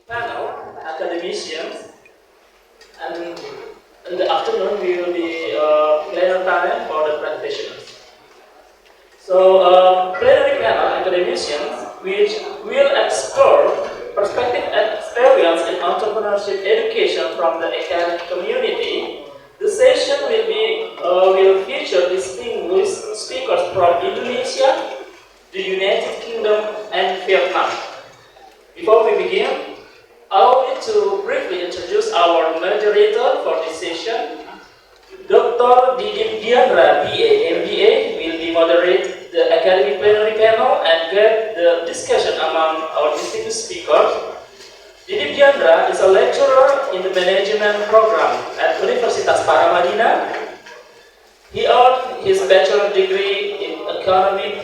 panel, academicians, and in the afternoon we will be plenary panel for the practitioners. So, plenary panel, academicians, which will explore perspective and experience in entrepreneurship education from the academic community. The session will feature distinguished speakers from Indonesia, the United Kingdom, and Vietnam. Before we begin, allow me to briefly introduce our moderator for this session. Dr. Didik J, BA, MBA, will be moderate the academic plenary panel and guide the discussion among our distinguished speakers. Didik J is a lecturer in the management program at Universitas Paramadina. He earned his bachelor degree in economy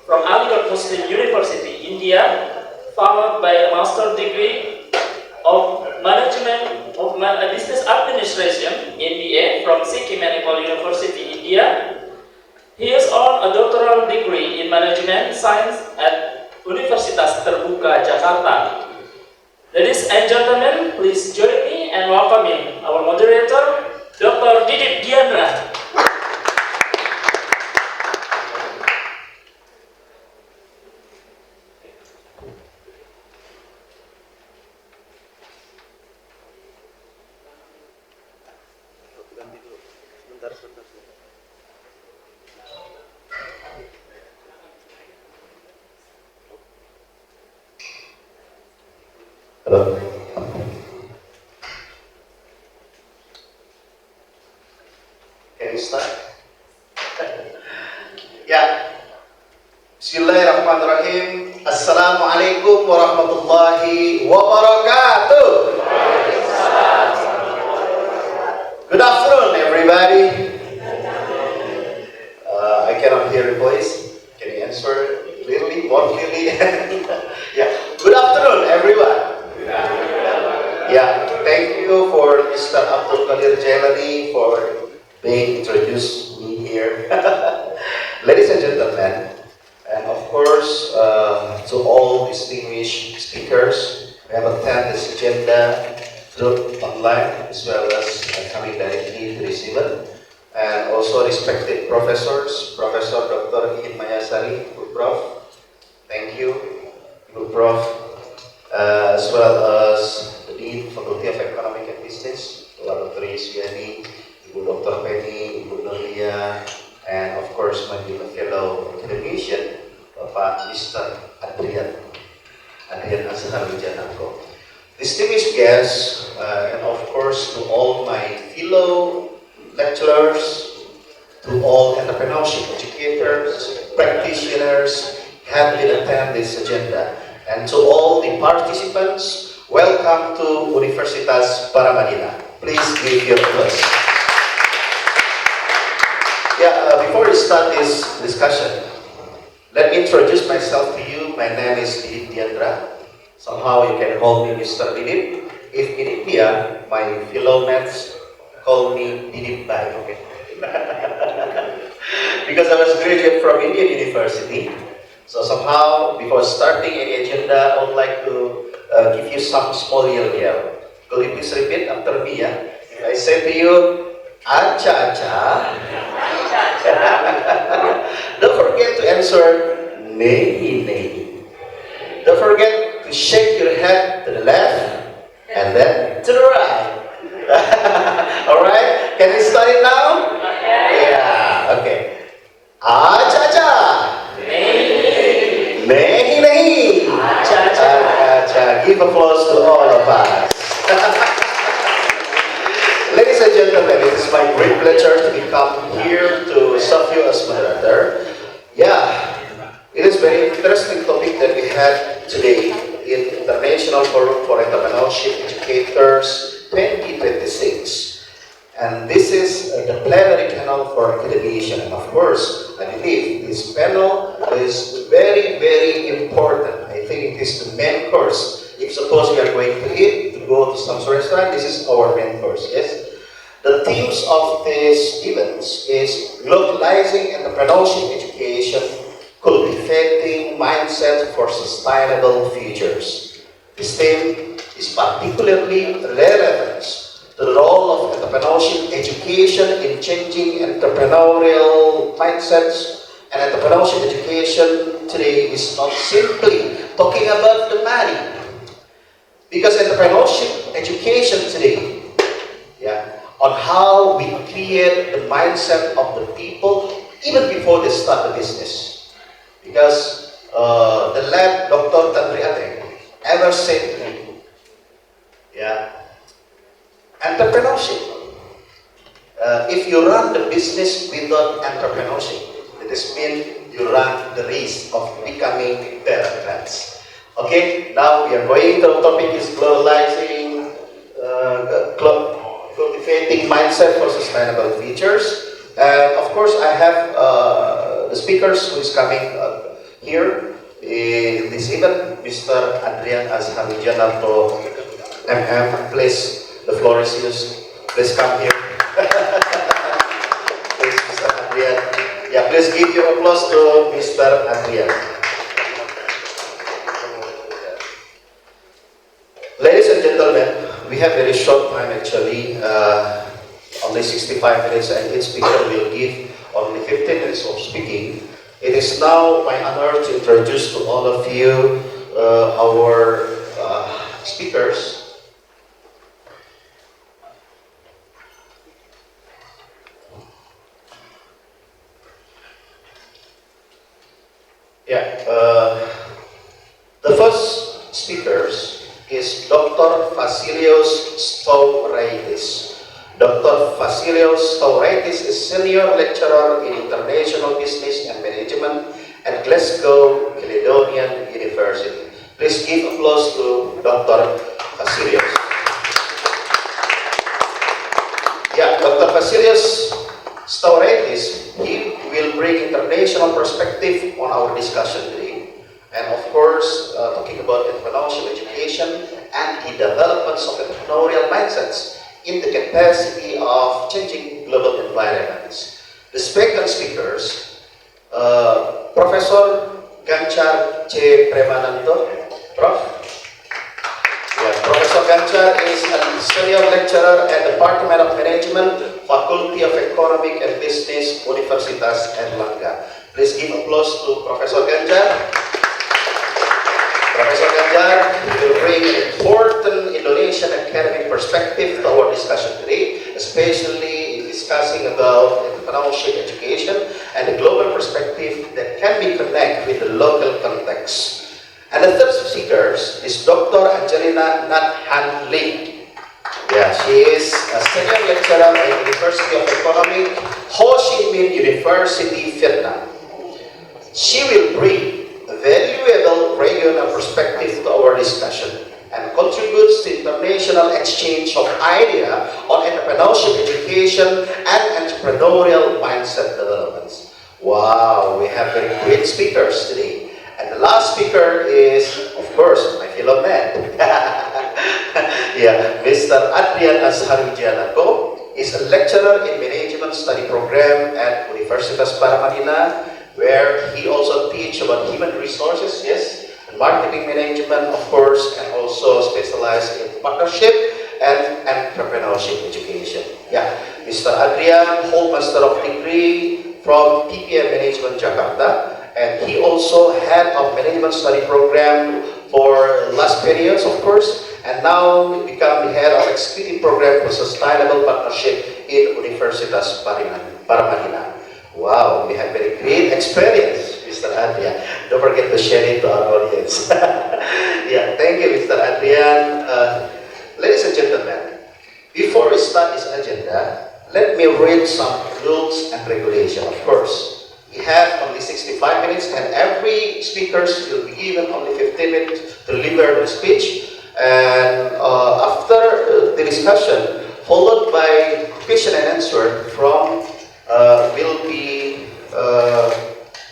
from Aligarh Muslim University, India, followed by a master degree of management of business administration (MBA) from Sikkim Manipal University, India. He has earned a doctoral degree in management science at Universitas Terbuka Jakarta. Ladies and gentlemen, please join me and welcoming our moderator, Dr. Didik J. Hello. Can you start? Ya. Bismillahirrahmanirrahim. Assalamualaikum warahmatullahi wabarakatuh. Good afternoon, everybody. I cannot hear your voice. Can you answer clearly, more clearly? Yeah. Good afternoon, everyone. Yeah, thank you for Mr. Abdul Qadir Jailani for being introduced me here. Ladies and gentlemen, and of course to all distinguished speakers who have attended this agenda through online as well as coming directly to this event, and also respected professors, Professor Dr. Iin Mayasari, Ibu Prof. Thank you, Ibu Prof. As well as the Dean Fakulty of Ekonomi and Bisnis, Dr. Yusviani, Ibu Dr. Penny, Ibu Nolia, and of course my dear fellow academician, Bapak Mr. Adrian Azhar Wijanako. Distinguished guests, and of course to all my fellow lecturers, to all entrepreneurship educators, practitioners, have been attend this agenda. And to all the participants, welcome to Universitas Paramadina. Please give your applause. Yeah, before we start this discussion, let me introduce myself to you. My name is Didik J. Somehow you can call me Mr. Didik. If in India, my fellow mates call me Didik Bai. Okay? Because I was graduate from Indian University. So somehow, before starting any agenda, I would like to give you some small yell. Could you please repeat after me? Yeah? If I say to you, acha-acha, don't forget to answer nehi. Don't forget to shake your head to the left and then to the right. Alright? Can we start it now? Yeah, okay. Acha-acha. Nehi. Acha. Give applause to all of us. Ladies and gentlemen, it is my great pleasure to come here to serve you as moderator. Yeah, it is very interesting topic that we had today in International Forum for Entrepreneurship Educators 2026. And this is the plenary panel for academician. And of course, I believe this panel is very, very important. I think it is the main course. If suppose we are going to eat, to go to some restaurant, this is our main course, yes? The themes of this events is Glocalizing Entrepreneurship Education, Cultivating Mindsets for Sustainable Futures. This theme is particularly relevant to the role of entrepreneurship education in changing entrepreneurial mindsets. And entrepreneurship education today is not simply talking about the money, because entrepreneurship education today, on how we create the mindset of the people even before they start the business. Because the late Dr. Tandriate ever said to me, entrepreneurship, if you run the business without entrepreneurship, it means you run the risk of becoming bureaucrats. Okay, now we are going to the topic is globalizing, cultivating mindset for sustainable futures. And of course, I have the speakers who is coming here in this event, Mr. Adrian Azharijanarto, MM. Please, the floor is yours. Please come here. Please, Mr. Adrian. Yeah, please give your applause to Mr. Adrian. Ladies and gentlemen, we have very short time actually, only 65 minutes, and each speaker will give only 15 minutes of speaking. It is now my honor to introduce to all of you our speakers. The first speakers is Dr. Vasilios Stavridis. Dr. Vasilios Stavridis is Senior Lecturer in International Business and Management at Glasgow Caledonian University. Please give applause to Dr. Vasilios. Dr. Vasilios Stavridis, he will bring international perspective on our discussion today. And of course, talking about entrepreneurship education and the developments of entrepreneurial mindsets in the capacity of changing global environments. The second speakers, Professor Ganchar J. Premananto. Prof. Professor Ganchar is a Senior Lecturer at the Departemen Manajemen, Fakultas Ekonomi and Bisnis, Universitas Erlangga. Please give applause to Professor Ganchar. Professor Ganchar will bring an important Indonesian academic perspective to our discussion today, especially in discussing about entrepreneurship education and the global perspective that can be connected with the local context. And the third speaker is Dr. Angelina Nathan Lee. She is a Senior Lecturer at the University of Ekonomi, Ho Chi Minh University, Vietnam. She will bring valuable regional perspective to our discussion and contributes to international exchange of ideas on entrepreneurship education and entrepreneurial mindset developments. Wow, we have very great speakers today. And the last speaker is, of course, my fellow man. Mr. Adrian Azharijanarto is a lecturer in Management Study Program at Universitas Paramadina, where he also teaches about human resources, and marketing management, of course, and also specialized in partnership and entrepreneurship education. Mr. Adrian holds Master of Degree from PPM Management Jakarta, and he also head of Management Study Program for last periods, of course, and now become the head of Executive Program for Sustainable Partnership in Universitas Paramadina. Wow, we have very great experience, Mr. Adrian. Don't forget to share it to our audience. Thank you, Mr. Adrian. Ladies and gentlemen, before we start this agenda, let me read some rules and regulations. Of course, we have only 65 minutes, and every speaker will be given only 15 minutes to deliver the speech. And after the discussion, followed by question and answer from will be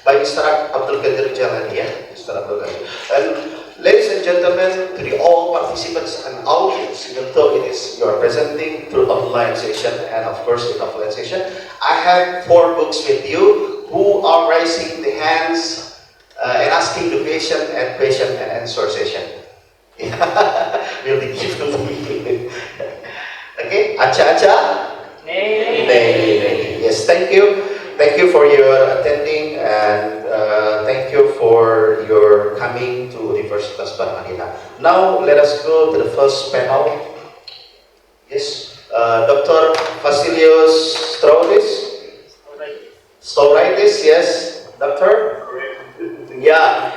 by Mr. Abdul Qadir Jalani, Mr. Abdul Qadir. And ladies and gentlemen, to the all participants and audience, even though it is you are presenting through online session and of course in offline session, I have 4 books with you who are raising the hands and asking the question and answer session. will be given to me. Okay, acha-acha? Nay. Nay. Yes, thank you. Thank you for your attending, and thank you for your coming to Universitas Paramadina. Now, let us go to the first panel. Yes, Dr. Vasilios Stauritis, yes, doctor? Yeah.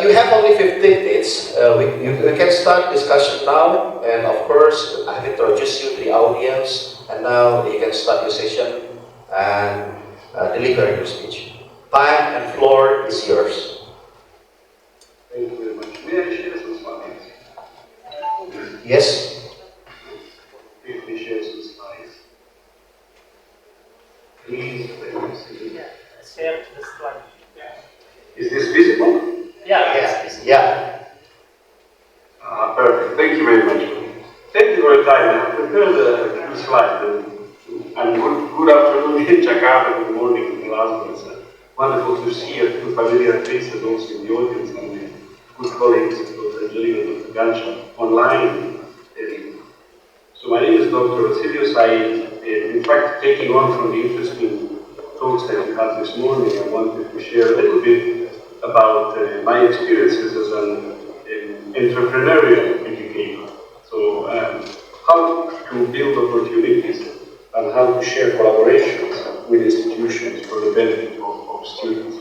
You have only 15 minutes. We can start discussion now, and of course, I have introduced you to the audience, and now you can start your session and deliver your speech. Time and floor is yours. Thank you very much. May I share some slides? Yes? Briefly share some slides. Please, let me see. Share the slide. Is this visible? Yes. Yeah. Perfect. Thank you very much. Thank you for your time. I have prepared a few slides. And good afternoon in Jakarta, good morning in Glasgow. It's wonderful to see a few familiar faces also in the audience and good colleagues, Dr. Angelina and Dr. Gansha, online. So my name is Dr. Vasilios. In fact, taking on from the interesting talks that you had this morning, I wanted to share a little bit about my experiences as an entrepreneurial educator. So how to build opportunities and how to share collaborations with institutions for the benefit of students.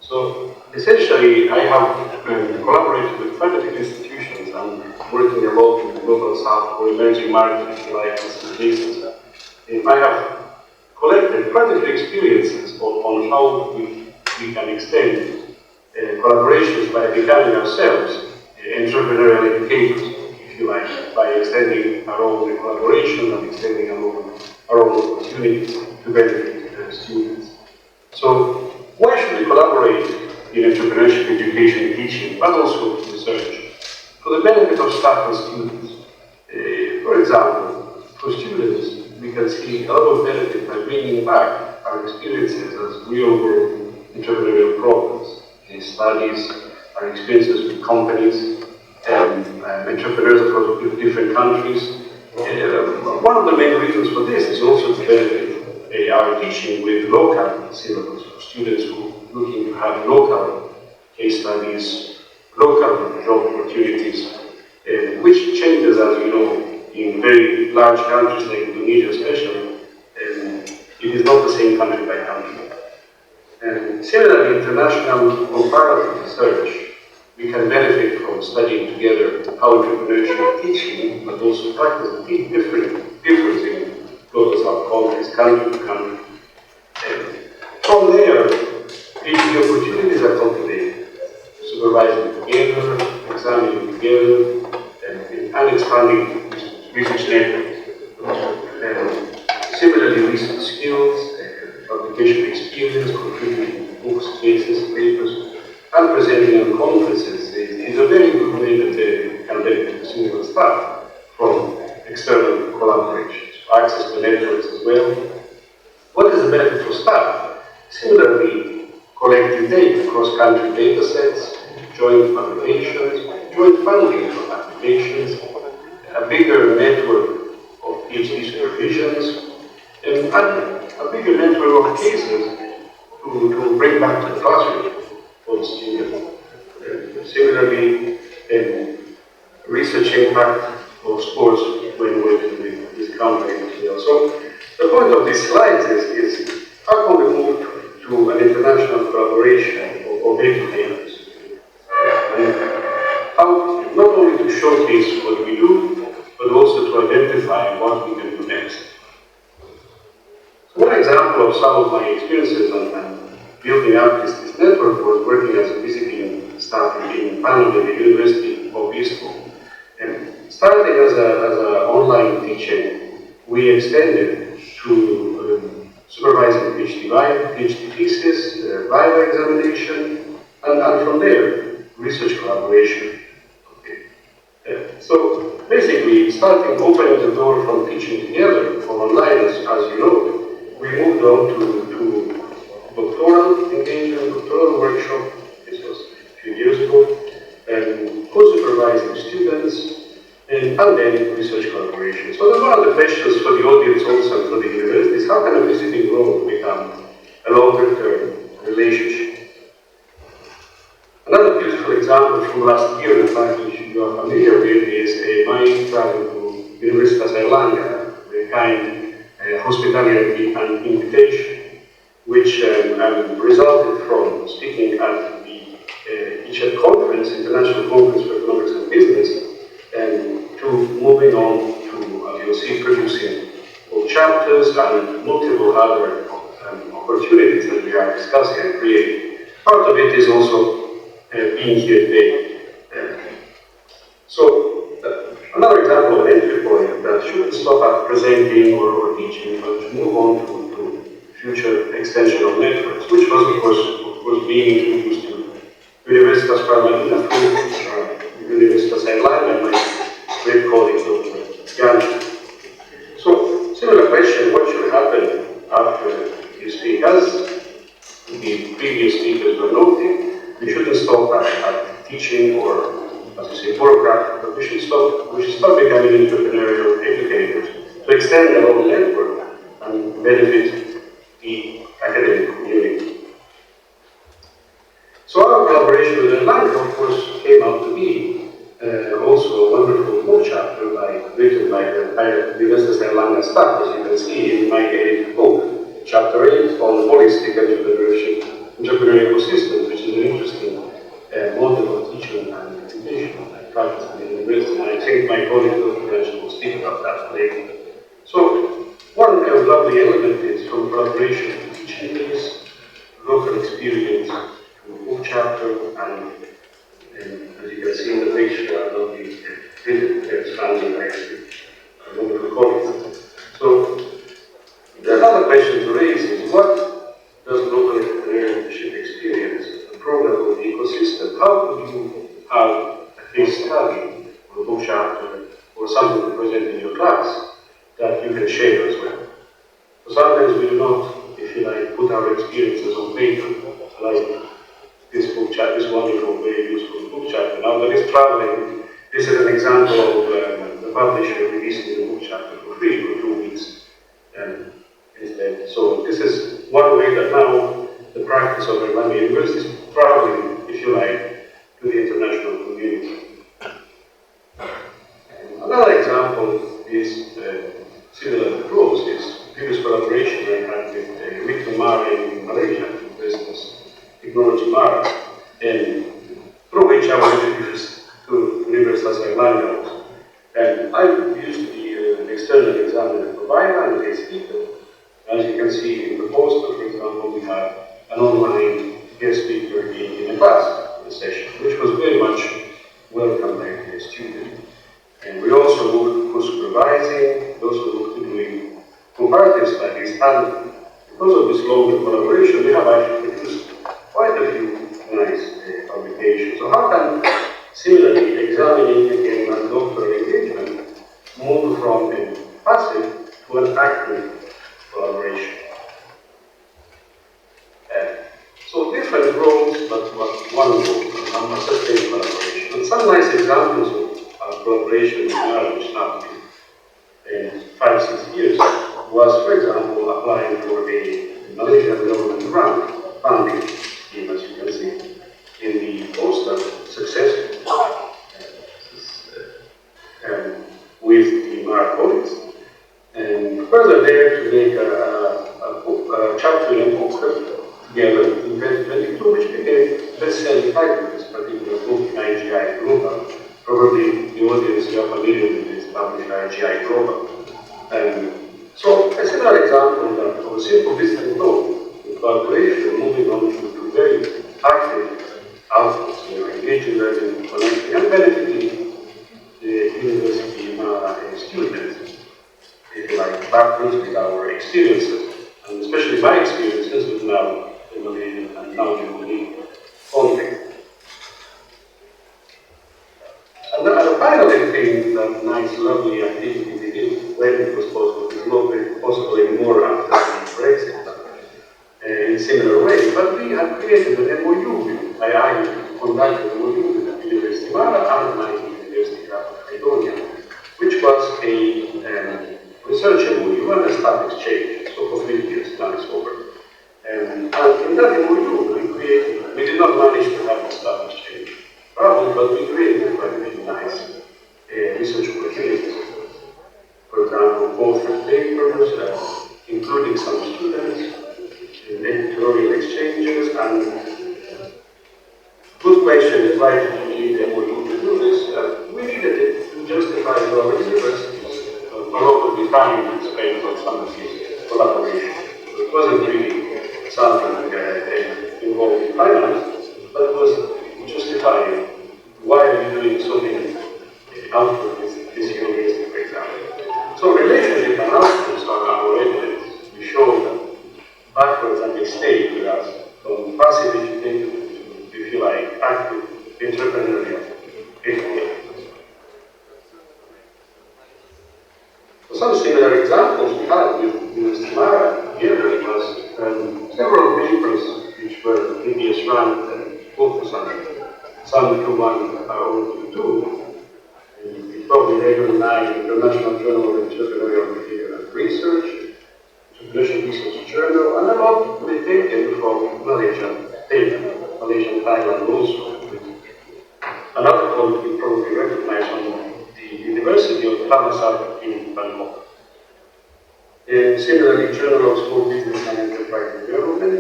So essentially, I have collaborated with quite a few institutions. I'm working a lot in the Global South or emerging markets, if you like, in some cases. I have collected quite a few experiences on how we can extend collaborations by becoming ourselves entrepreneurial educators, if you like, by extending our own collaboration and extending our own opportunities to benefit students. So, why should we collaborate in entrepreneurship education and teaching, but also research? For the benefit of staff and students. For example, for students, we can see a lot of benefit by bringing back our experiences as real-world entrepreneurial problems, case studies, our experiences with companies, entrepreneurs across different countries. One of the main reasons for this is also to benefit our teaching with local syllabus for students who are looking to have local case studies, local job opportunities, which changes, as you know, in very large countries like Indonesia especially, it is not the same country by country. Similarly, international comparative research, we can benefit from studying together how entrepreneurship teaching, but also practice differs in global South countries, country to country. From there, the opportunities are cultivated, supervising together, examining together, and expanding research networks. Similarly, research skills, publication experience, contributing to books, cases, papers, and presenting at conferences is a very good way that they can benefit the student staff from external collaborations, access to networks as well. What is the benefit for staff? Similarly, collecting data, cross-country data sets, joint publications, joint funding for applications, a bigger network of PhD supervisions, and a bigger network of cases to bring back to the classroom for the student. Similarly, research impact, of course, when working with this company. So the point of these slides is how can we move to an international collaboration of educators? How not only to showcase what we do, but also to identify what we can do next. So one example of some of my experiences and building up this network was working as a visiting staff in Panama, the University of Bisnis. And starting as an online teaching, we extended to supervising PhD thesis, Viva examination, and from there, research collaboration. Okay. So basically, opening the door from teaching together from online, as you know, we moved on to doctoral engagement, doctoral workshop. This was a few years ago, and supervising students, and then research collaboration. So one of the questions for the audience also and for the university is how can a visiting role become a longer-term relationship? Another beautiful example from last year, in fact, which you are familiar with, is my travel to Universitas Erlangga, the kind hospitality and invitation, which resulted from speaking at the ICED conference, International Conference for Economics and Business, and to moving on to, as you'll see, producing both chapters and multiple other opportunities that we are discussing and creating. Part of it is also being here today. Another example of an entry point that shouldn't stop at presenting or teaching, but to move on to future extension of networks, which was, of course, being introduced to Universitas Paramadina through Universitas Erlangga and my great colleague, Dr. Jan. So, similar question, what should happen after you speak? As the previous speakers were noting, we shouldn't stop at teaching or, as you say, bureaucrat, but we should start becoming entrepreneurial educators to extend our own network and benefit the academic community. So our collaboration with Erlangga, of course, came out to be also a wonderful book chapter written by the Universitas Erlangga staff, as you can see in my 8th book, Chapter 8 on Holistic Entrepreneurial Ecosystems, which is an interesting model of teaching and education and practice in the university. And I think my colleague Dr. J will speak about that later. So one lovely element is from collaboration to teaching is local experience to book chapter and as you can see in the picture, I love the expanding actually a wonderful colleagues. So the other question to raise is what does local entrepreneurship experience, the program of the ecosystem, how could you have a case study or a book chapter or something to present in your class that you can share as well? So sometimes we do not, if you like, put our experiences on paper, like this book chapter, this wonderful, very useful book chapter. Now that is traveling, this is an example of the publisher releasing the book chapter for free for 2 weeks. Instead. So this is one way that now the practice of Erlangga University is traveling, if you like, to the international community. Another example is similar to Rose, is previous collaboration I had with Mara in Malaysia, Business Technology Mara, and through which I was introduced to Universitas Erlangga. And I used to be an external examiner provider and a speaker. As you can see in the poster, for example, we have an online guest speaker in a class session, which was very much welcomed by the student. And we also moved to supervising, we also moved to doing comparative studies, and because of this longer collaboration, we have actually produced quite a few nice publications. So how can, similarly, examining again and doctoral engagement move from a passive to an active collaboration? So different roles, but one role, and a sustained collaboration. And some nice examples of collaboration in Ireland, which now in 5-6 years, was, for example, applying for a Malaysian government grant funding scheme, as you can see in the poster, successful with the Mara colleagues. And further there to make a chapter in a book together in 2022, which became best-selling title, this particular book in IGI Global. Probably the audience are familiar with this published IGI Global. So a similar example of a simple visiting note, with collaboration, moving on to very active outputs, engaging learning, connecting, and benefiting the university students, if you like, backwards with our experiences, and especially my experiences with now the Malaysian and now the Malay context. And the final thing, that nice, lovely activity we did when it was possible, is not possible anymore after the Brexit, in a similar way, but we had created an MOU, I conducted an MOU with the University of Mara and my Caledonia, which was a research MOU and a staff exchange, so for 3 years, now it's over. And in that MOU, we did not manage to have a staff exchange, probably, but we created quite really nice research opportunities. For example, authored papers, including some students, editorial exchanges, and good question is why did we need the MOU to do this? We needed it to justify to our universities a lot of the time in Spain for some of these collaboration. It wasn't really something involved in finance, but it was justifying why are you doing so many outputs with this university, for example. So relationship and outputs are our evidence. We show them backwards and they stay with us from passive education to, if you like, active entrepreneurial education. So some similar examples we had with Mara here was several papers which were previous ranked and focused on some Q1 or Q2. We probably recognize the International Journal of Entrepreneurial Behavior and Research, Entrepreneurship Research Journal, and a lot were taken from Malaysian data, Malaysian Thailand also. Another one we probably recognize from the University of Thammasat in Bangkok. Similarly, Journal of Small Business and Enterprise Development,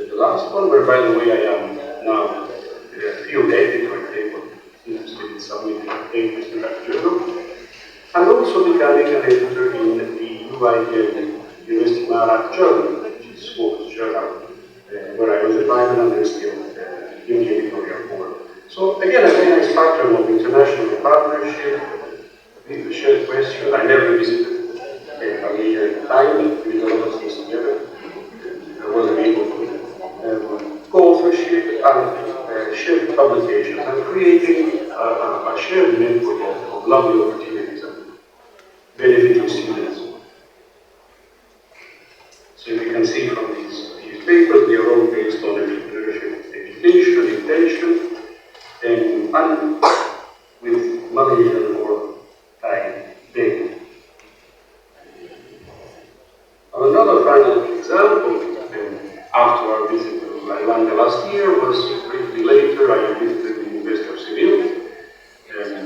the last one, where by the way I am now field editor table, interested in submitting papers to that journal, and also becoming an editor in the UIL University Mara Journal, which is a sports journal, where I was advising and still in the editorial board. So again, a very nice pattern of international partnership. With the shared question, I never visited Malaysia at the time, but we did a lot of things together. I wasn't able to co-authorship and shared publications and creating a shared network of lovely opportunities and benefiting students. So you can see from these papers, they are all based on entrepreneurship education, intention, and with Malaysian or Thai data. Another final example, after our visit to Ireland last year, was briefly later I visited the University of Seville,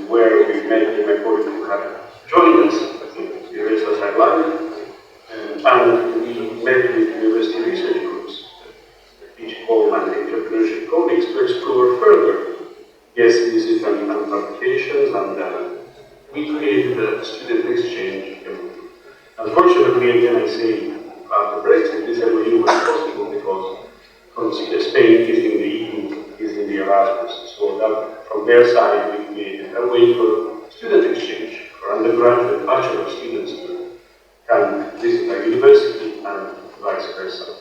where we met my colleague who had joined us at the University of Ireland, and we met with university research groups, each Coleman and entrepreneurship colleagues, to explore further guest visits and publications, and we created a student exchange. Unfortunately, again I say, after Brexit, this MOU was possible because from Spain is in the EU, is in the Erasmus, so that from their side we created a way for student exchange, for undergraduate and bachelor students to come visit our university and vice versa,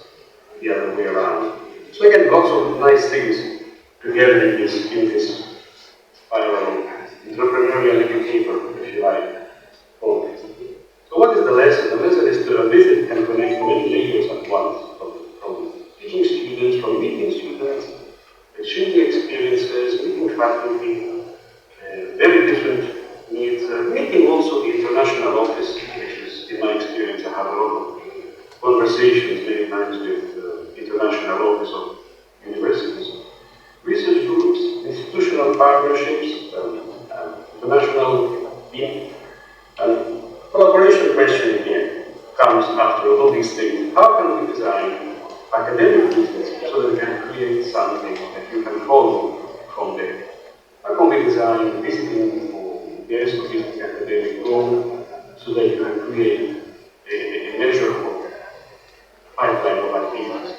the other way around. So again, lots of nice things together in this spiral entrepreneurial educator, if you like. So what is the lesson? The lesson is to a visit can connect many layers at once, from teaching students, from meeting students, exchanging experiences, meeting faculty, very different needs, meeting also the international office, which is, in my experience, I have a lot of conversations many times with the international office of universities, research groups, institutional partnerships, international team, and collaboration question again comes after all these things. How can we design academic business so that we can create something that you can follow from there? How can we design visiting for guests or visiting academic goal so that you can create a measurable pipeline of activities?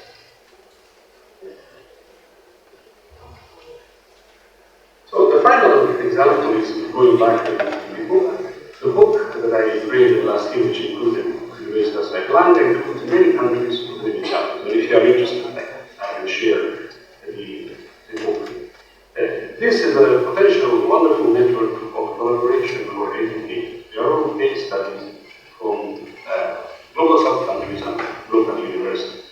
So the final example is going back to the book. The book that I created last year, which included universities like London, includes many countries, including chapters. And if you are interested, I can share the book. This is a potential wonderful network of collaboration for educators. There are all case studies from global sub-countries and local universities.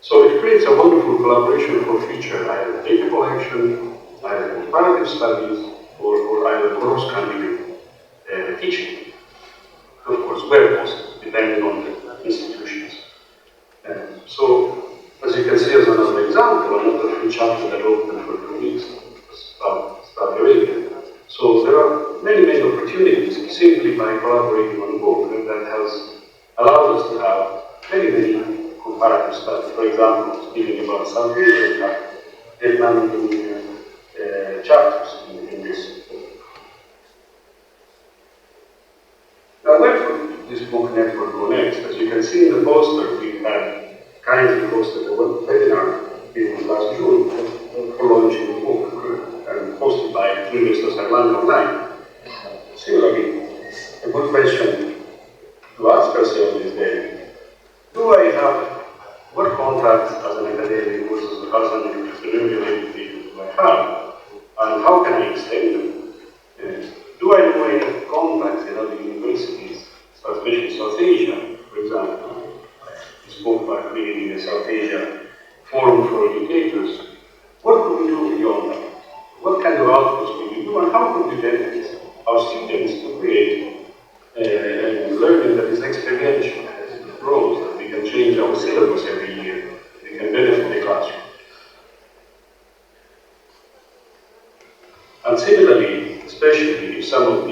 So it creates a wonderful collaboration for future either data collection, either comparative studies, or either cross-country teaching. Of course, where possible, depending on the institutions. So, as you can see as another example, another free chapter that opened for 2 weeks, Saudi Arabia. So there are many, many opportunities simply by collaborating on a book, and that has allowed us to have many, many comparative studies. For example, speaking about Saudi Arabia, Vietnam chapters in this. Now, where could this book network go next? As you can see in the poster, we had kindly posted a webinar in last June for launching the book and hosted by Universitas Erlangga Online. Similarly, a good question to ask ourselves is then, what contacts as an academic versus as an entrepreneurial educator do I have, and how can I extend them? Do I know any contacts in other universities, especially in South Asia, for example? We spoke about creating a South Asia Forum for Educators. What could we do beyond that? What kind of outputs could we do, and how could we benefit our students to create learning that is experiential, that it grows, that we can change our syllabus every year, we can benefit the classroom. And similarly, especially if some of the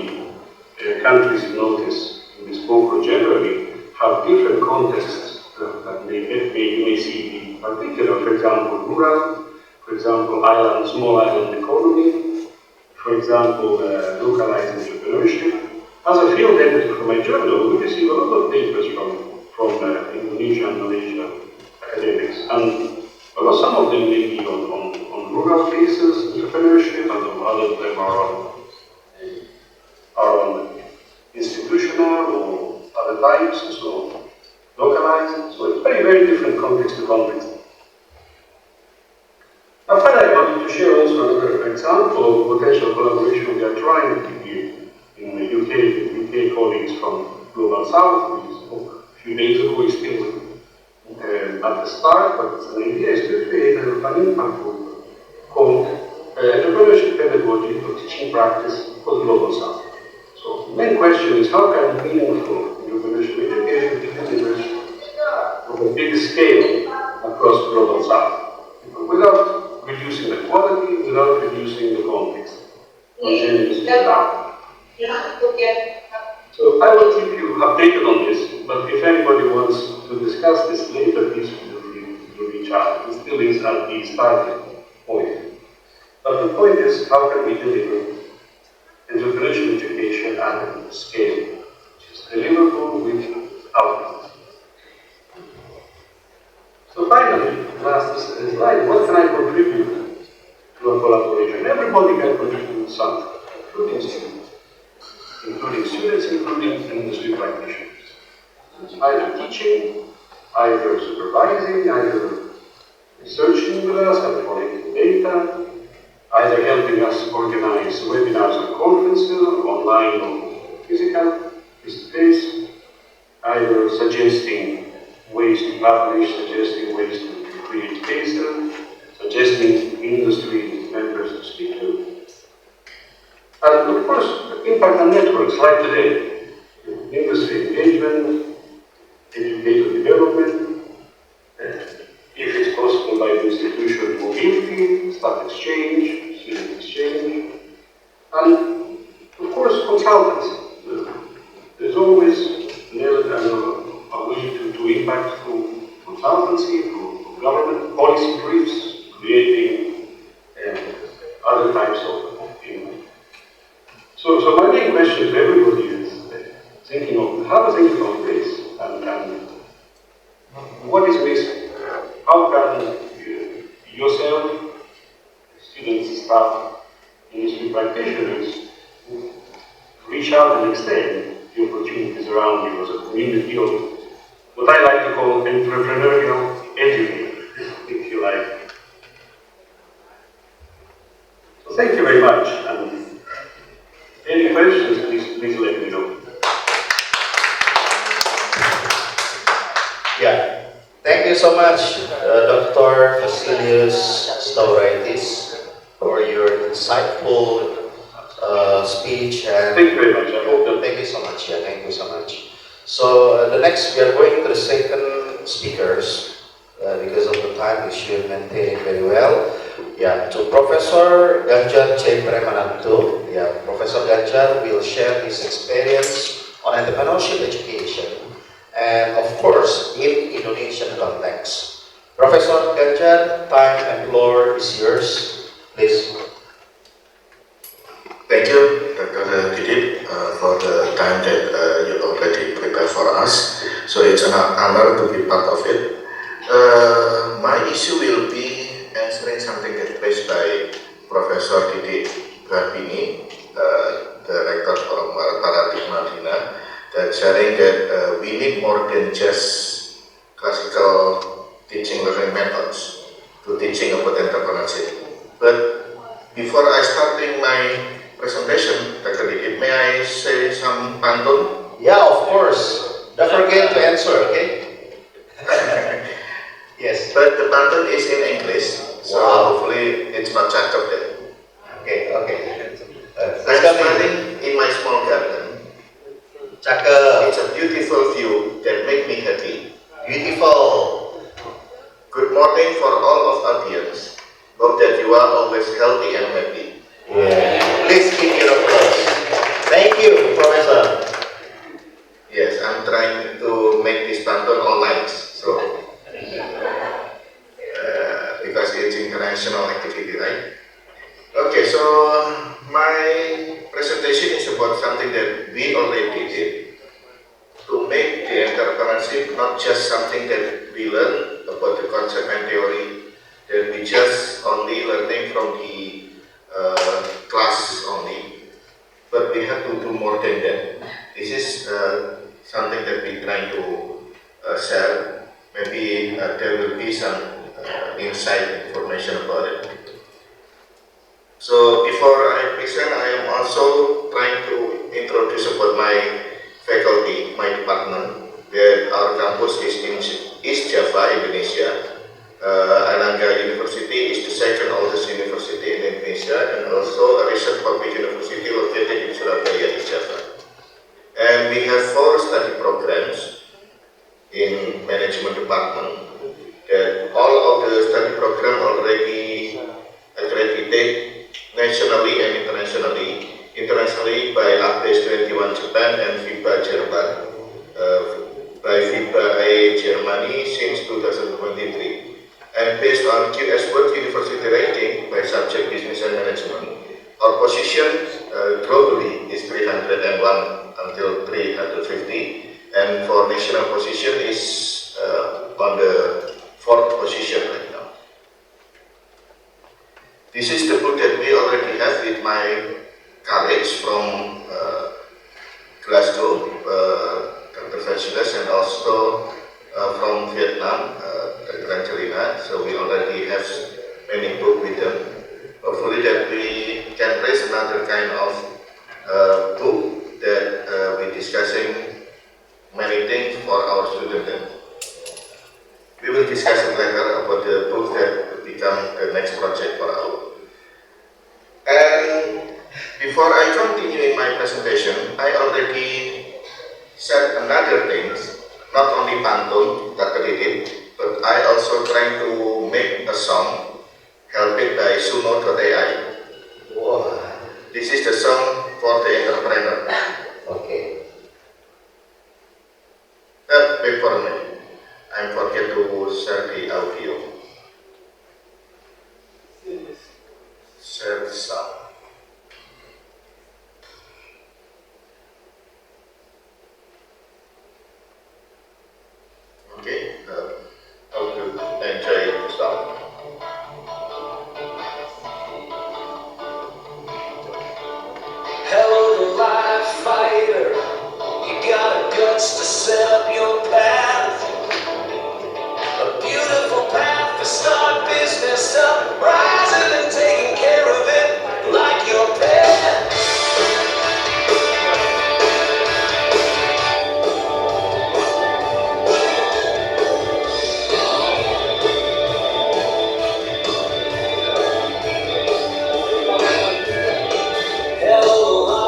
countries you notice in this book or generally have different contexts that you may see in particular, for example, rural, for example, small island economy, for example, localizing entrepreneurship. As a field editor for my journal, we receive a lot of papers from Indonesian, Malaysian academics, and well, some of them may be on rural cases, entrepreneurship, and other of them are on institutional or other types, so localized. So it's very, very different context to context. Now, finally, I wanted to share also another example of potential collaboration we are trying to do in the UK colleagues from Global South. We spoke a few days ago, is still at the start, but the idea is to create an impact group called Entrepreneurship Pedagogy for Teaching Practice for Global South. So the main question is how can meaningful entrepreneurship education be delivered on a big scale across Global South, without reducing the quality, without reducing the context. So I will keep you updated on this, but if anybody wants to discuss this later, please feel free to reach out. It still is at the starting point. But the point is, how can we deliver entrepreneurship education at a scale which is deliverable with outcomes? So finally, last slide, what can I contribute to a collaboration? Everybody can contribute something, including students, including industry practitioners. Either teaching, either supervising, either researching with us and collecting data, either helping us organize webinars and conferences, online or physical, face-to-face, either suggesting ways to publish, suggesting ways to create data, suggesting industry members to speak to. And of course, impact on networks like today, industry engagement, educator development, if it's possible by the institution, mobility, staff exchange, student exchange, and of course, consultancy. There's always a way to impact through consultancy, through government policy briefs, creating other types of impact. So my main question to everybody is have a thinking of this and what is missing? How can yourself, students, staff, industry practitioners reach out and extend the opportunities around you as a community of what I like to call entrepreneurial educators, if you like. So thank you very much. And any questions, please let me know. Yeah, thank you so much, Dr. Vasilius Stauraitis, for your insightful speech. And thank you very much. I hope that. Thank you so much. Yeah, thank you so much. So the next, we are going to the second speakers. Because of the time, we should maintain it very well. Yeah, to Professor Ganjar C. Premananto. Yeah, Professor Ganjar will share his experience on entrepreneurship education, and of course, in Indonesian context. Professor Ganjar, time and floor is yours. Please. Thank you, Dr. Didik, for the time that you already prepared for us. So it's an honor to be part of it. My issue will be answering something that raised by Professor Didik J, the Rektor from Paramadina, that sharing that we need more than just classical teaching learning methods to teaching about entrepreneurship. But before I starting my presentation, Dr. Didik, may I say some pantun? Yeah, of course. Don't forget to answer, okay? Yes. But the pantun is in English, so hopefully it's not cakep then. Okay, okay. I'm smiling in my small garden. Cakep. It's a beautiful view that make me happy. Beautiful. Good morning for all of audience. Hope that you are always healthy and happy. Yeah. Please give your applause. Thank you, Professor. Yes, I'm trying to make this pantun online, so because it's international activity, right? Okay, so my presentation is about something that we already did to make the entrepreneurship not just something that we learn about the concept and theory that we just only learning from the class only, but we have to do more than that. This is something that we trying to share. Maybe there will be some insight information about it. So before I present, I am also trying to introduce about my faculty, my department, that our campus is in East Java, Indonesia. Airlangga University is the second oldest university in Indonesia and also a research public university located in Surabaya, East Java. And we have 4 study programs in management department. That all of the study program already accredited nationally and internationally. Internationally by APES 21 Japan and FIBA Jerman, by FIBA Germany since 2023. And based on QS World University rating by subject business and management, our position globally is 301 until 350, and for national position is on the 4th position right now. This is the book that we already have with my colleagues from Glasgow, Dr. Vasilis, and also from Vietnam, Dr. Angelina. So we already have many books with them. Hopefully that we can raise another kind of book that we're discussing many things for our students. We will discuss it later about the book that will become the next project for our. And before I continue in my presentation, I already said another things, not only pantun, Dr. Didik, but I also trying to make a song helped by suno.ai. Wow. This is the song for the entrepreneur. Okay. Wait for a minute. I forget to share the audio. Share the sound. Okay, how to enjoy the sound. Hello, life fighter. You got guts to set up your path. A beautiful path to start business up, rising and taking care of it like your pet. Hello,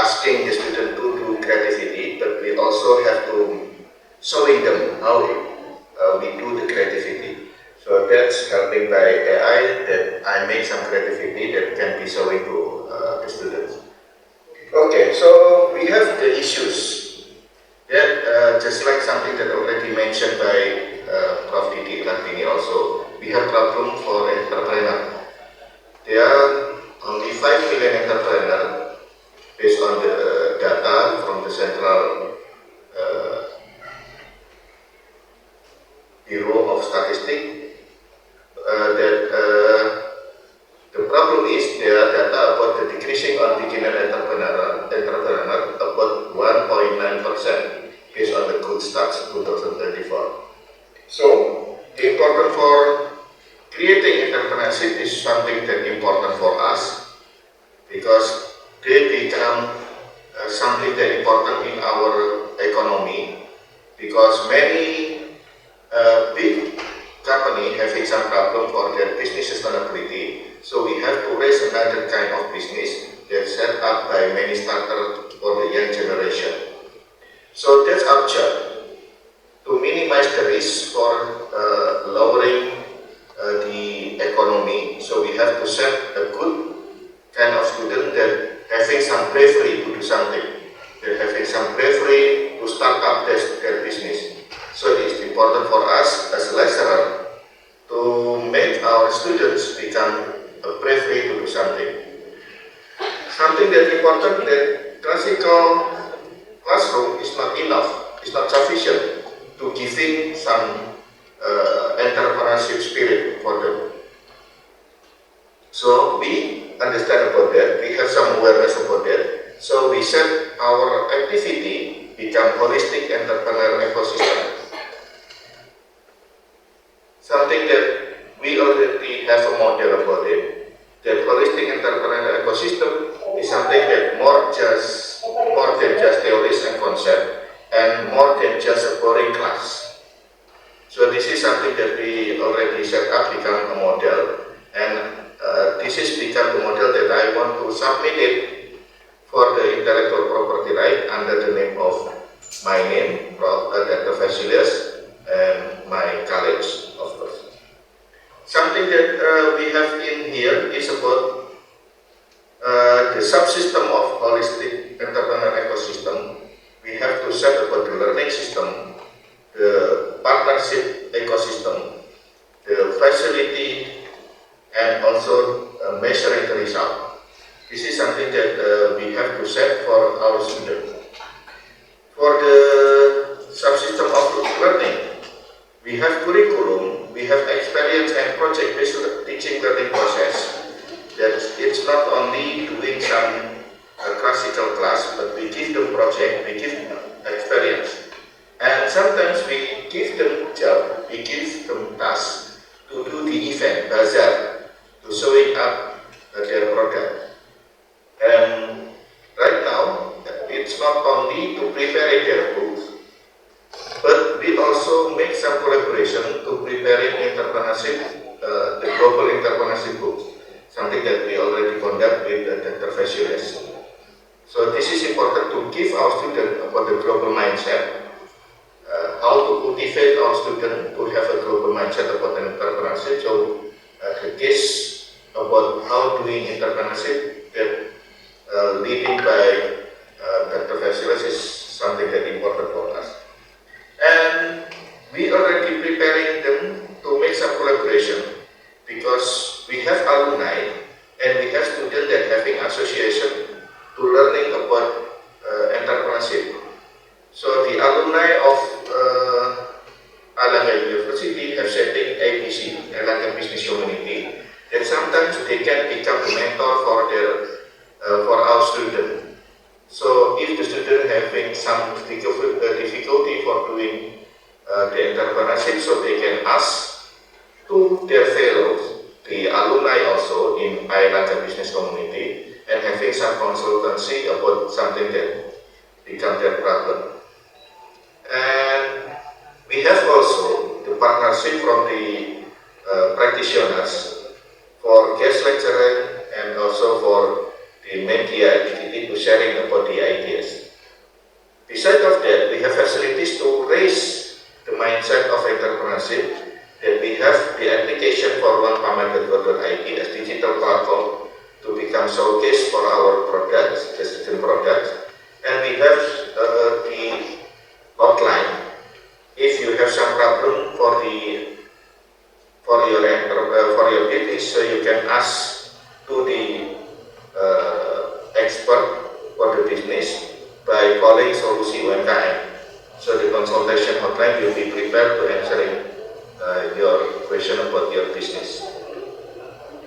asking the student to do creativity, but we also have to showing them how we do the creativity. So that's helping by AI that I make some creativity that can be showing to the students. Okay, so we have the issues that just like something that already mentioned by Prof. Didik also, we have problem for entrepreneur. There are only 5 million entrepreneurs based on the data from the Central Bureau of Statistics. The problem is there are data about the decreasing on beginner entrepreneur about 1.9% based on the good stats 2024. So the important for creating entrepreneurship is something that important for us because they become something that important in our economy because many big company having some problem for their business sustainability. So we have to raise another kind of business that's set up by many starters for the young generation. So that's our job, to minimize the risk for lowering the economy. So we have to set a good kind of student that having some bravery to do something, that having some bravery to start up their business. So it is important for us as a lecturer to make our students become a bravery to do something. Something that's important, that classical classroom is not enough, it's not sufficient to giving some entrepreneurship spirit for them. So we understand about that, we have some awareness about that. So we set our activity become holistic entrepreneur ecosystem. Something that we already have a model about it. That holistic entrepreneur ecosystem is something that more than just theories and concept, and more than just a boring class. So this is something that we already set up, become a model, and this is become the model that I want to submit it for the intellectual property right under the name of my name, Dr. Vasilius, and my college, of course. Something that we have in here is about the subsystem of holistic entrepreneur ecosystem. We have to set about the learning system, the partnership ecosystem, the facility, and also measuring the result. This is something that we have to set for our students. For the subsystem of learning, we have curriculum, we have experience and project-based teaching learning process. That it's not only doing some classical class, but we give them project, we give them experience. And sometimes we give them job, we give them tasks to do the event, bazaar, to showing up their product. And right now, it's not only to prepare their books, but we also make some collaboration to preparing entrepreneurship, the global entrepreneurship books, something that we already conduct with Dr. Vasilius. So this is important to give our students about the global mindset, how to cultivate our students to have a global mindset about entrepreneurship. So the case about how doing entrepreneurship that leading by Dr. Vasilius is something that important for us. And we already preparing them to make some collaboration because we have alumni and we have students that having association to learning about entrepreneurship. So the alumni of Erlangga University have setting ABC, Erlangga Business Community, and sometimes they can become a mentor for their for our students. So if the student having some difficulty for doing the entrepreneurship, so they can ask to their fellows, the alumni also in Erlangga Business Community, and having some consultancy about something that become their problem. And we have also the partnership from the practitioners for guest lecturer and also for the media receptivity to sharing about the ideas. Besides of that, we have facilities to raise the mindset of entrepreneurship. That we have the application for one.pama.go.id as digital platform to become showcase for our products, the student products, and we have the hotline. If you have some problem for your business, so you can ask to the expert for the business by calling Solusi UMKM. So the consultation hotline will be prepared to answering your question about your business.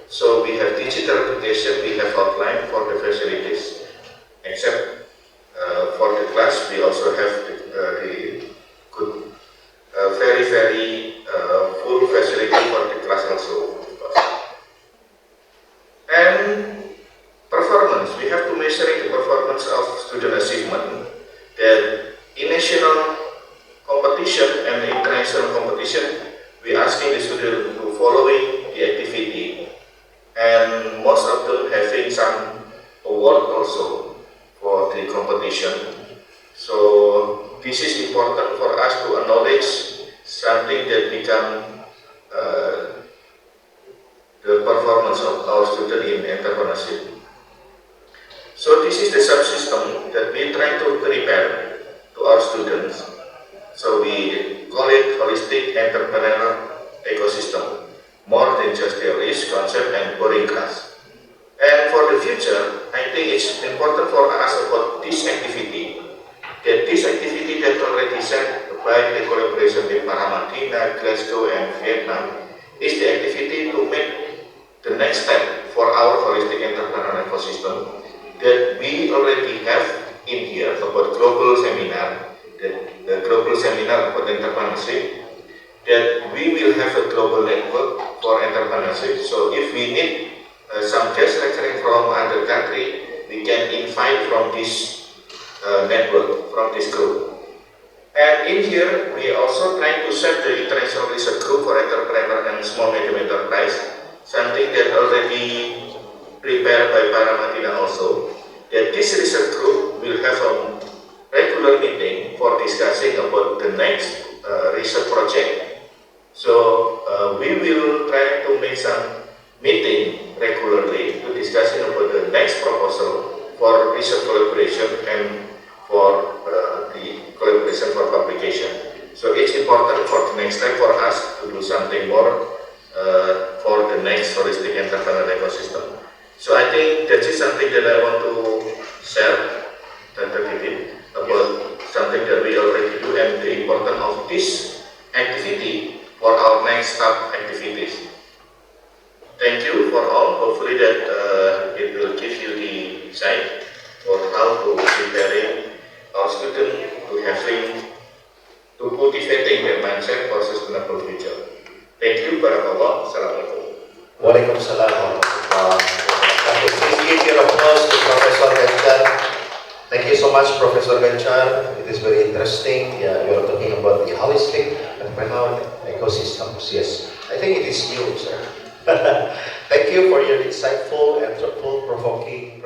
So we have digital education, we have hotline for the facilities, except for the class we also have the good, very full facility for the class also. And performance, we have to measure the performance of student achievement. That in national competition and international competition, we asking the student to following the activity, and most of them having some award also for the competition. So this is important for us to acknowledge something that become the performance of our student in entrepreneurship. So this is the subsystem that we try to prepare to our students. So we call it holistic entrepreneurial ecosystem, more than just theories, concept, and boring class. And for the future, I think it's important for us about this activity, that already set by the collaboration with Paramadina, Glasgow, and Vietnam, is the activity to make the next step for our holistic entrepreneurial ecosystem that we already have in here about global seminar. The global seminar for entrepreneurship, that we will have a global network for entrepreneurship. So if we need some guest lecturing from other country, we can invite from this network, from this group. And in here, we also try to set the international research group for entrepreneur and small medium enterprise, something that already prepared by Paramadina also. That this research group will have a regular meeting for discussing about the next research project. So we will try to make some meeting regularly to discussing about the next proposal for research collaboration and for the collaboration for publication. So it's important for the next step for us to do something more for the next holistic entrepreneurial ecosystem. So I think that is something that I want to share, Dr. Didik, about something that we already do and the importance of this activity for our next step activities. Thank you for all. Hopefully that it will give you the insight for how to preparing our students to cultivating their mindset for sustainable future. Thank you. Barakallah. Assalamualaikum. Waalaikumsalam warahmatullahi wabarakatuh. Please give your applause to Professor Ganjar. Thank you so much, Professor Ganjar. It is very interesting. Yeah, you are talking about the holistic entrepreneurial ecosystems. Yes, I think it is new, sir. Thank you for your insightful and thought-provoking